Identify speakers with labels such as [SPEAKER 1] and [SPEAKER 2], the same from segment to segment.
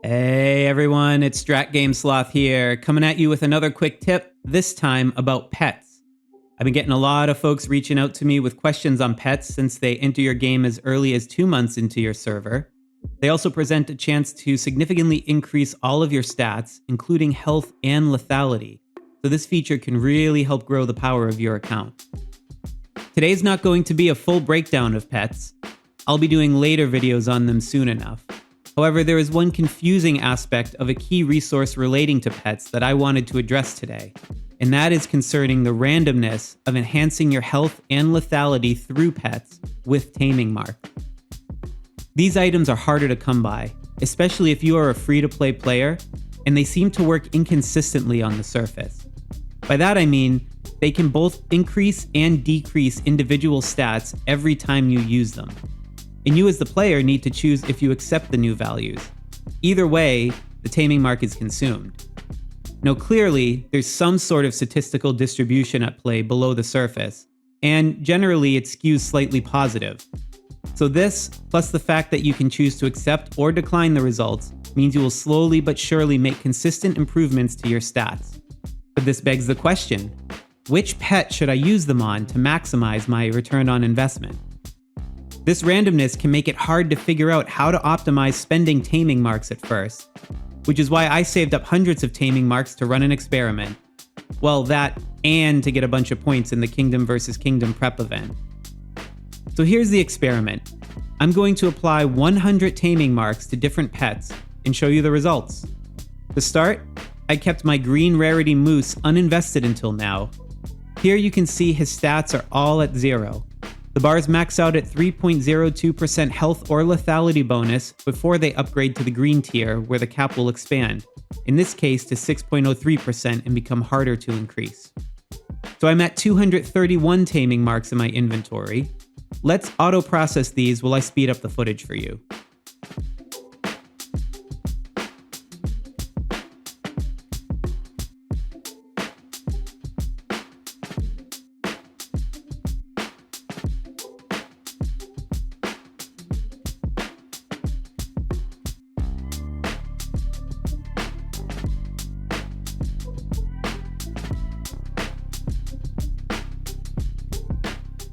[SPEAKER 1] Hey everyone, it's Strat Game Sloth here, coming at you with another quick tip, this time about pets. I've been getting a lot of folks reaching out to me with questions on pets since they enter your game as early as 2 months into your server. They also present a chance to significantly increase all of your stats, including health and lethality. So this feature can really help grow the power of your account. Today's not going to be a full breakdown of pets. I'll be doing later videos on them soon enough. However, there is one confusing aspect of a key resource relating to pets that I wanted to address today, and that is concerning the randomness of enhancing your health and lethality through pets with Taming Mark. These items are harder to come by, especially if you are a free-to-play player, and they seem to work inconsistently on the surface. By that I mean, they can both increase and decrease individual stats every time you use them. And you as the player need to choose if you accept the new values. Either way, the Taming Mark is consumed. Now clearly, there's some sort of statistical distribution at play below the surface, and generally it skews slightly positive. So this, plus the fact that you can choose to accept or decline the results, means you will slowly but surely make consistent improvements to your stats. But this begs the question, which pet should I use them on to maximize my return on investment? This randomness can make it hard to figure out how to optimize spending Taming Marks at first, which is why I saved up hundreds of Taming Marks to run an experiment. Well, that and to get a bunch of points in the Kingdom vs. Kingdom prep event. So here's the experiment. I'm going to apply 100 Taming Marks to different pets and show you the results. To start, I kept my green rarity moose uninvested until now. Here you can see his stats are all at 0. The bars max out at 3.02% health or lethality bonus before they upgrade to the green tier where the cap will expand, in this case to 6.03% and become harder to increase. So I'm at 231 Taming Marks in my inventory. Let's auto-process these while I speed up the footage for you.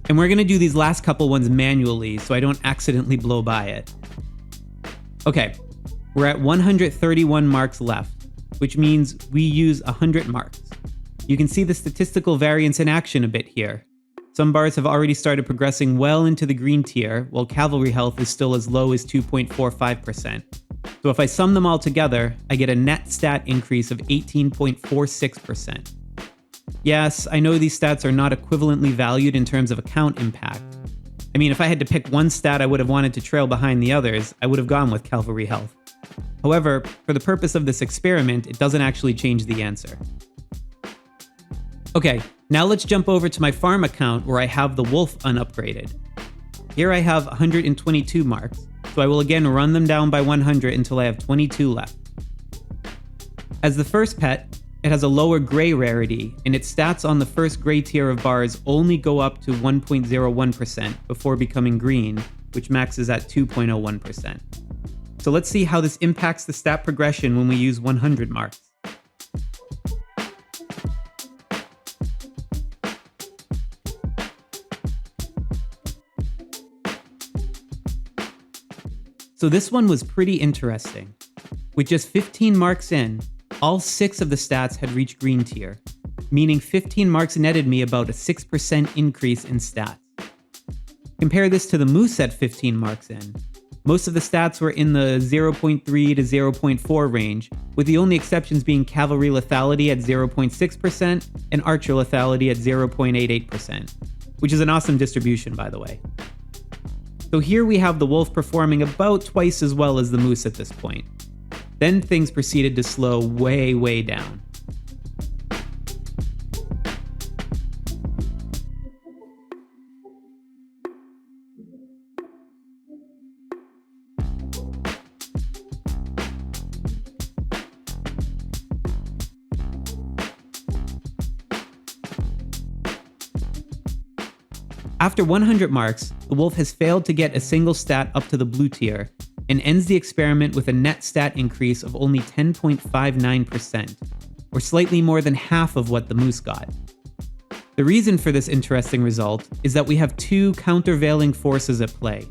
[SPEAKER 1] And we're going to do these last couple ones manually so I don't accidentally blow by it. Okay, we're at 131 marks left, which means we use 100 marks. You can see the statistical variance in action a bit here. Some bars have already started progressing well into the green tier, while cavalry health is still as low as 2.45%. So if I sum them all together, I get a net stat increase of 18.46%. Yes, I know these stats are not equivalently valued in terms of account impact. I mean, if I had to pick one stat I would have wanted to trail behind the others, I would have gone with cavalry health. However, for the purpose of this experiment, it doesn't actually change the answer. Okay, now let's jump over to my farm account where I have the wolf unupgraded. Here I have 122 marks, so I will again run them down by 100 until I have 22 left. As the first pet, it has a lower gray rarity, and its stats on the first gray tier of bars only go up to 1.01% before becoming green, which maxes at 2.01%. So let's see how this impacts the stat progression when we use 100 marks. So this one was pretty interesting. With just 15 marks in, all 6 of the stats had reached green tier, meaning 15 marks netted me about a 6% increase in stats. Compare this to the moose at 15 marks in. Most of the stats were in the 0.3 to 0.4 range, with the only exceptions being cavalry lethality at 0.6% and archer lethality at 0.88%, which is an awesome distribution, by the way. So here we have the wolf performing about twice as well as the moose at this point. Then things proceeded to slow way down. After 100 marks, the wolf has failed to get a single stat up to the blue tier, and ends the experiment with a net stat increase of only 10.59%, or slightly more than half of what the moose got. The reason for this interesting result is that we have two countervailing forces at play.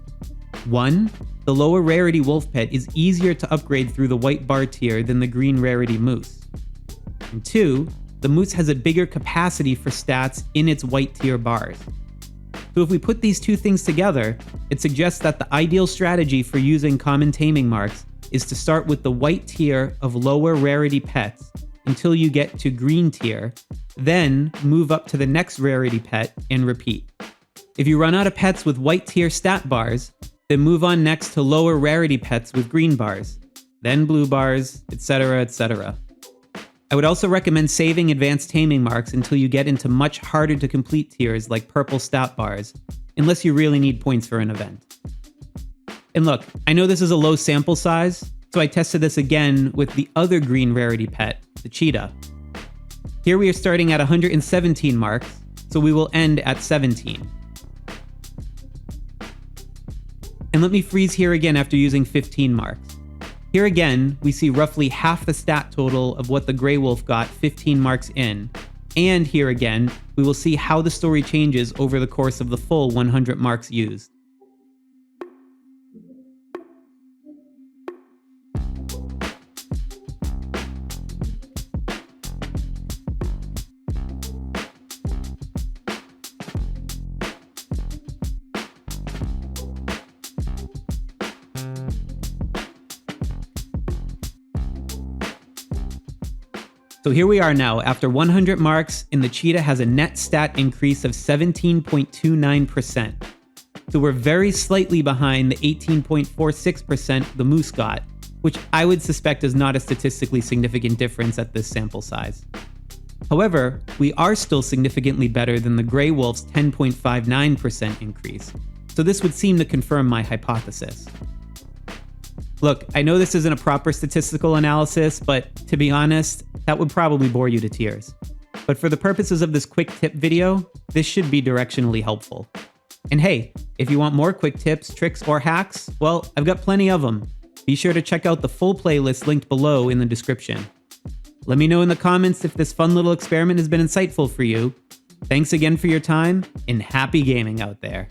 [SPEAKER 1] One, the lower rarity wolf pet is easier to upgrade through the white bar tier than the green rarity moose. And two, the moose has a bigger capacity for stats in its white tier bars. So if we put these two things together, it suggests that the ideal strategy for using common taming marks is to start with the white tier of lower rarity pets until you get to green tier, then move up to the next rarity pet and repeat. If you run out of pets with white tier stat bars, then move on next to lower rarity pets with green bars, then blue bars, etc., etc. I would also recommend saving advanced taming marks until you get into much harder to complete tiers like purple stat bars, unless you really need points for an event. And look, I know this is a low sample size, so I tested this again with the other green rarity pet, the cheetah. Here we are starting at 117 marks, so we will end at 17. And let me freeze here again after using 15 marks. Here again, we see roughly half the stat total of what the Grey Wolf got 15 marks in, and here again, we will see how the story changes over the course of the full 100 marks used. So here we are now, after 100 marks, and the cheetah has a net stat increase of 17.29%. So we're very slightly behind the 18.46% the moose got, which I would suspect is not a statistically significant difference at this sample size. However, we are still significantly better than the Grey Wolf's 10.59% increase, so this would seem to confirm my hypothesis. Look, I know this isn't a proper statistical analysis, but to be honest, that would probably bore you to tears. But for the purposes of this quick tip video, this should be directionally helpful. And hey, if you want more quick tips, tricks, or hacks, well, I've got plenty of them. Be sure to check out the full playlist linked below in the description. Let me know in the comments if this fun little experiment has been insightful for you. Thanks again for your time, and happy gaming out there.